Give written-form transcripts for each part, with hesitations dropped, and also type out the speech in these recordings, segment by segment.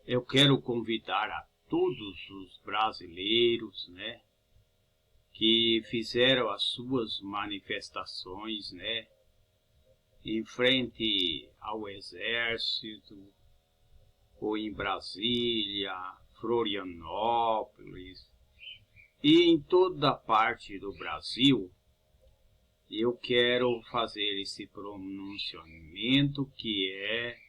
eu quero convidar a todos os brasileiros, né, que fizeram as suas manifestações, né, em frente ao Exército, ou em Brasília, Florianópolis e em toda parte do Brasil. Eu quero fazer esse pronunciamento que é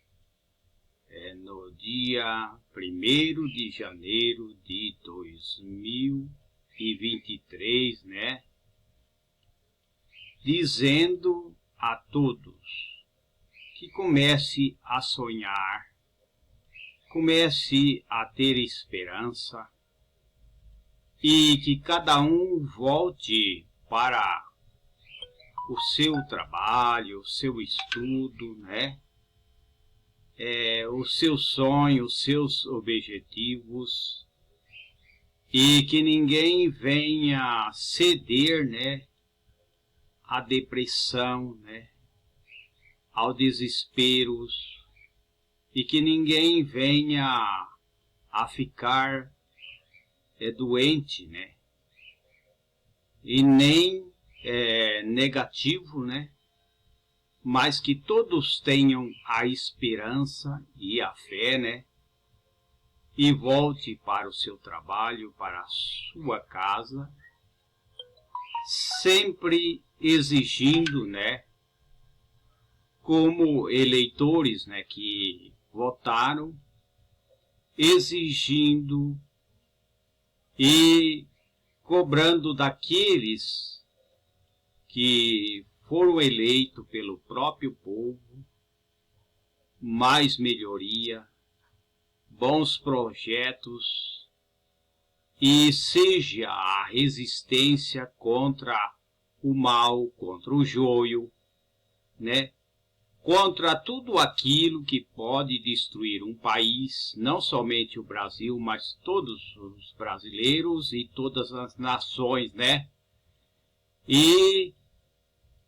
no dia 1º de janeiro de 2023, né? Dizendo a todos que comece a sonhar, comece a ter esperança e que cada um volte para o seu trabalho, o seu estudo, né? Os seus sonhos, os seus objetivos, e que ninguém venha ceder, né, à depressão, né, ao desespero, e que ninguém venha a ficar doente, né, e nem negativo, né, mas que todos tenham a esperança e a fé, né, e volte para o seu trabalho, para a sua casa, sempre exigindo, né, como eleitores, né, que votaram, exigindo e cobrando daqueles que foram eleitos pelo próprio povo mais melhoria, bons projetos, e seja a resistência contra o mal, contra o joio, né? Contra tudo aquilo que pode destruir um país, não somente o Brasil, mas todos os brasileiros e todas as nações, né? E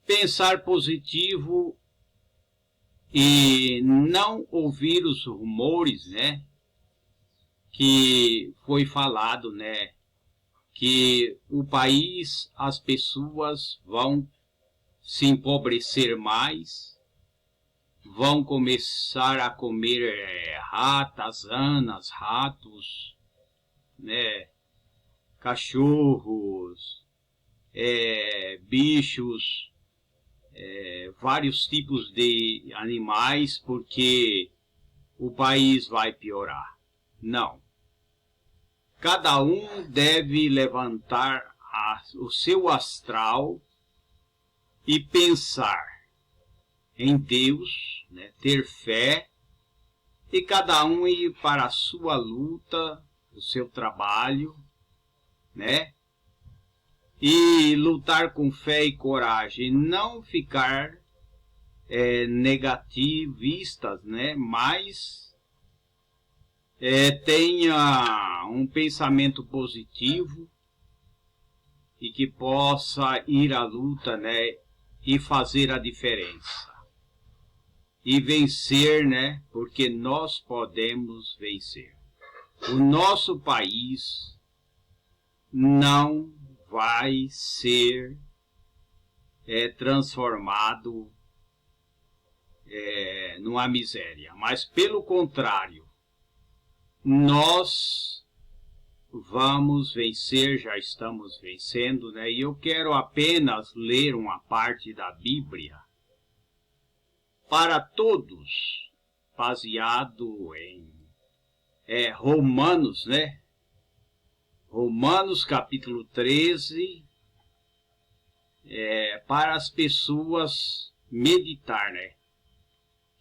pensar positivo e não ouvir os rumores, né? Que foi falado, né? Que o país, as pessoas vão se empobrecer mais, vão começar a comer ratas, anas, ratos, né? Cachorros, bichos, vários tipos de animais, porque o país vai piorar. Não. Cada um deve levantar o seu astral e pensar em Deus, né, ter fé, e cada um ir para a sua luta, o seu trabalho, né, e lutar com fé e coragem, não ficar negativistas, né, mas tenha um pensamento positivo e que possa ir à luta, né, e fazer a diferença. E vencer, né, porque nós podemos vencer. O nosso país não vai ser transformado numa miséria, mas pelo contrário, nós vamos vencer, já estamos vencendo, né? E eu quero apenas ler uma parte da Bíblia para todos, baseado em Romanos, né? Romanos capítulo 13, para as pessoas meditar, né?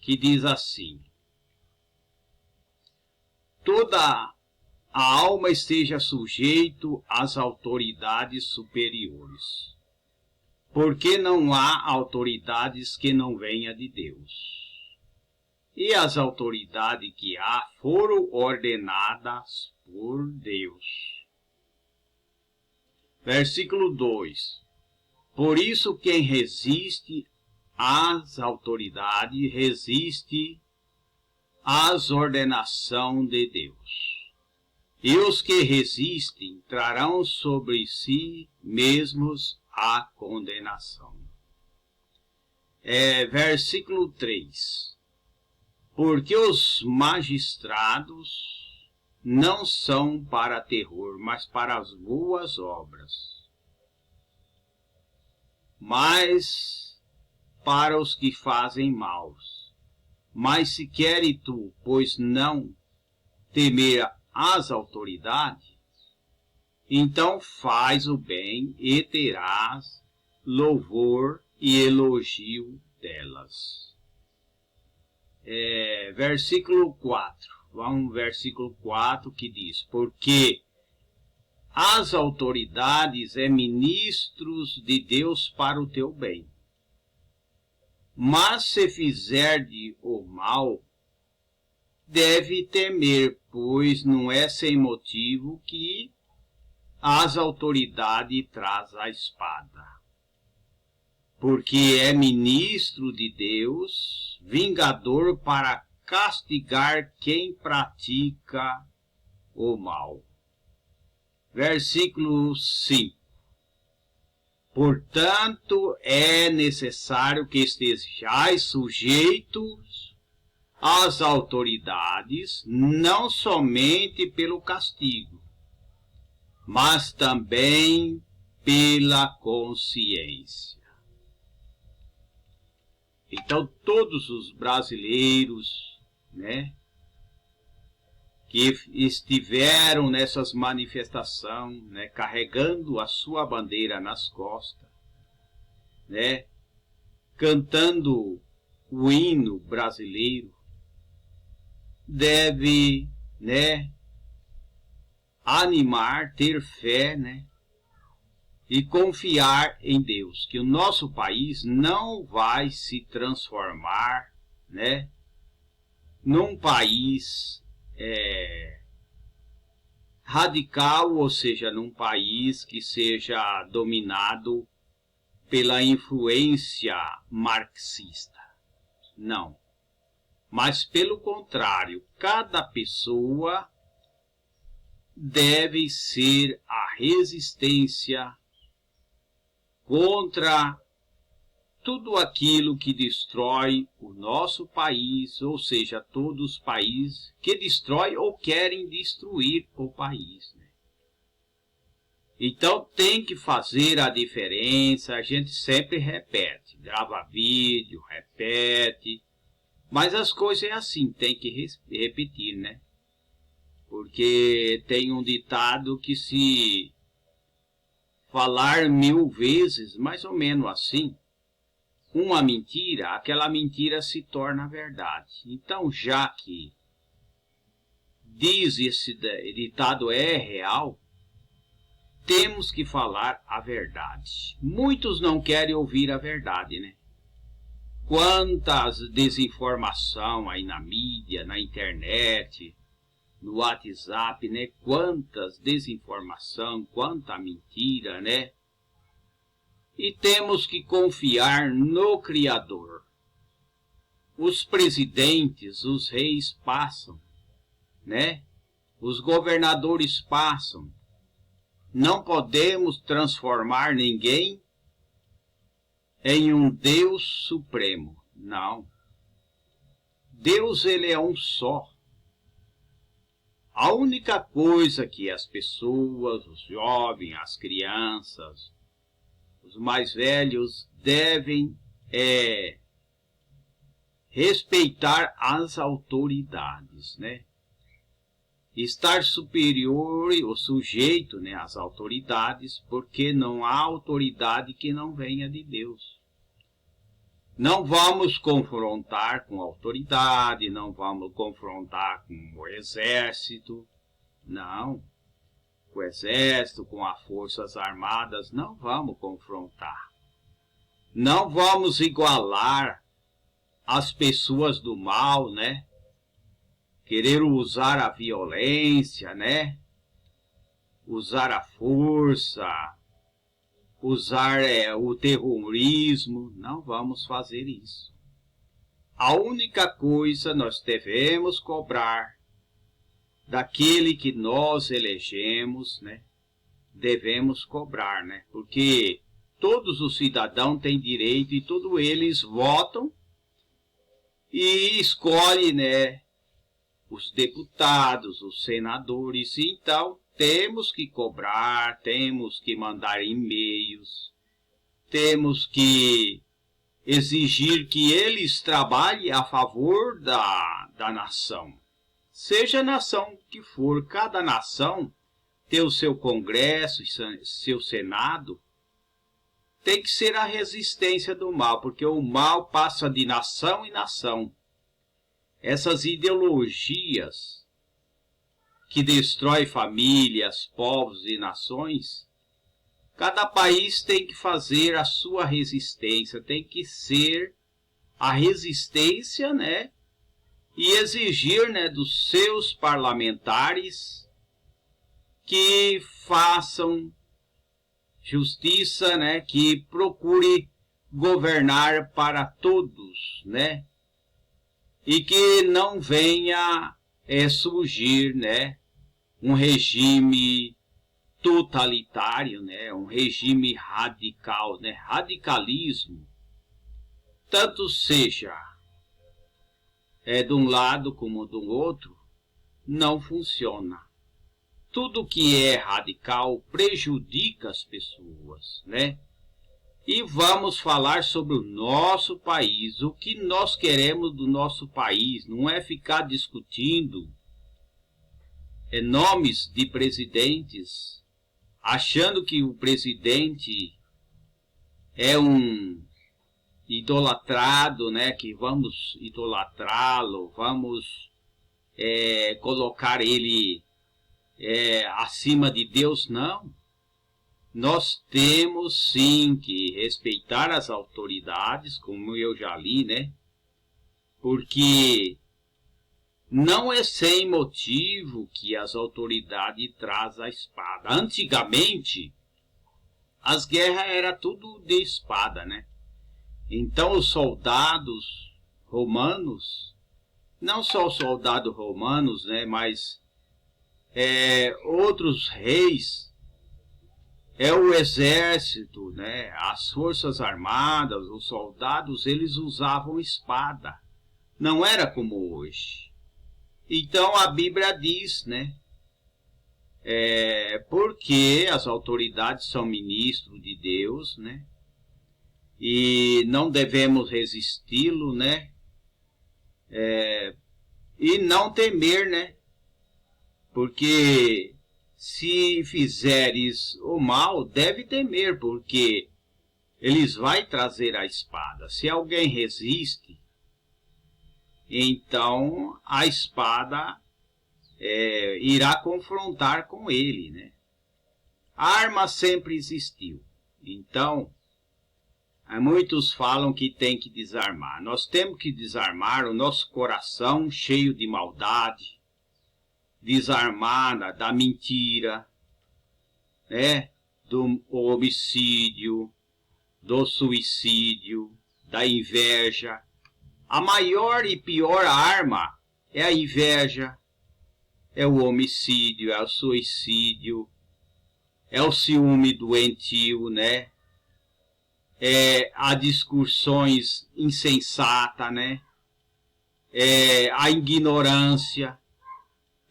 Que diz assim: toda a alma esteja sujeito às autoridades superiores, porque não há autoridades que não venham de Deus. E as autoridades que há foram ordenadas por Deus. Versículo 2. Por isso quem resiste às autoridades resiste as ordenações de Deus. E os que resistem trarão sobre si mesmos a condenação. Versículo 3. Porque os magistrados não são para terror, mas para as boas obras. Mas para os que fazem maus. Mas se queres tu, pois não temer as autoridades, então faz o bem e terás louvor e elogio delas. Versículo 4. Vamos ao versículo 4 que diz: porque as autoridades ministros de Deus para o teu bem. Mas se fizerde o mal, deve temer, pois não é sem motivo que as autoridades traz a espada. Porque é ministro de Deus, vingador para castigar quem pratica o mal. Versículo 5. Portanto, é necessário que estejais sujeitos às autoridades, não somente pelo castigo, mas também pela consciência. Então, todos os brasileiros, que estiveram nessas manifestações, carregando a sua bandeira nas costas, cantando o hino brasileiro, deve, animar, ter fé, e confiar em Deus, que o nosso país não vai se transformar, num país radical, ou seja, num país que seja dominado pela influência marxista. Não. Mas, pelo contrário, cada pessoa deve ser a resistência contra tudo aquilo que destrói o nosso país, ou seja, todos os países que destroem ou querem destruir o país. Então tem que fazer a diferença, a gente sempre repete, grava vídeo, repete, mas as coisas é assim, tem que repetir, Porque tem um ditado que se falar 1000 vezes, mais ou menos assim, uma mentira, aquela mentira se torna verdade. Então, já que diz esse ditado é real, temos que falar a verdade. Muitos não querem ouvir a verdade, Quantas desinformação aí na mídia, na internet, no WhatsApp, Quantas desinformação, quanta mentira, E temos que confiar no Criador. Os presidentes, os reis passam, Os governadores passam. Não podemos transformar ninguém em um Deus supremo. Não. Deus, ele é um só. A única coisa que as pessoas, os jovens, as crianças, os mais velhos devem respeitar as autoridades, Estar superior ou sujeito, às autoridades, porque não há autoridade que não venha de Deus. Não vamos confrontar com a autoridade, não vamos confrontar com o exército, não. Com o exército, com as forças armadas, não vamos confrontar. Não vamos igualar as pessoas do mal, Querer usar a violência, Usar a força, usar o terrorismo. Não vamos fazer isso. a única coisa nós devemos cobrar daquele que nós elegemos, né? Devemos cobrar, né? Porque todos os cidadãos têm direito e todos eles votam e escolhem, né, os deputados, os senadores. Então, temos que cobrar, temos que mandar e-mails, temos que exigir que eles trabalhem a favor da nação. Seja a nação que for, cada nação tem o seu congresso, seu senado, tem que ser a resistência do mal, porque o mal passa de nação em nação. Essas ideologias que destroem famílias, povos e nações, cada país tem que fazer a sua resistência, tem que ser a resistência, né? E exigir, né, dos seus parlamentares que façam justiça, né, que procure governar para todos, né? E que não venha surgir, né, um regime totalitário, né, um regime radical, né, radicalismo, tanto seja de um lado como do outro, não funciona. Tudo que é radical prejudica as pessoas, né? E vamos falar sobre o nosso país, o que nós queremos do nosso país, não é ficar discutindo nomes de presidentes, achando que o presidente é um idolatrado, né, que vamos idolatrá-lo, vamos colocar ele acima de Deus. Não. Nós temos sim que respeitar as autoridades, como eu já li, né, porque não é sem motivo que as autoridades trazem a espada. Antigamente, as guerras eram tudo de espada, né? Então os soldados romanos, não só os soldados romanos, né, mas outros reis, o exército, né, as forças armadas, os soldados, eles usavam espada. Não era como hoje. Então a Bíblia diz, né, porque as autoridades são ministros de Deus, né, e não devemos resisti-lo, né, e não temer, né, porque se fizeres o mal, deve temer, porque eles vão trazer a espada. Se alguém resiste, então a espada irá confrontar com ele, né? A arma sempre existiu. Então, muitos falam que tem que desarmar. Nós temos que desarmar o nosso coração cheio de maldade, desarmar da mentira, né? Do homicídio, do suicídio, da inveja. A maior e pior arma é a inveja, é o homicídio, é o suicídio, é o ciúme doentio, né? As discussões insensatas, né? A ignorância.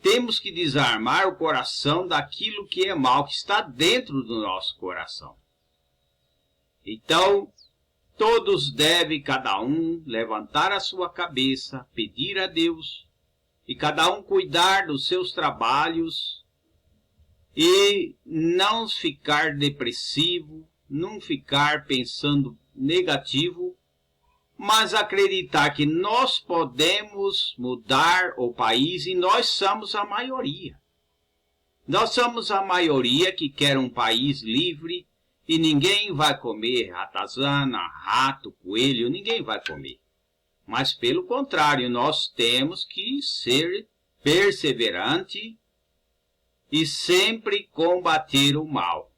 Temos que desarmar o coração daquilo que é mal, que está dentro do nosso coração. Então, todos devem, cada um, levantar a sua cabeça, pedir a Deus, e cada um cuidar dos seus trabalhos, e não ficar depressivo, não ficar pensando negativo, mas acreditar que nós podemos mudar o país e nós somos a maioria. Nós somos a maioria que quer um país livre e ninguém vai comer ratazana, rato, coelho, ninguém vai comer. Mas pelo contrário, nós temos que ser perseverante e sempre combater o mal,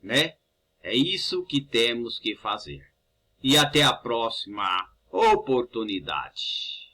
né? É isso que temos que fazer. E até a próxima oportunidade.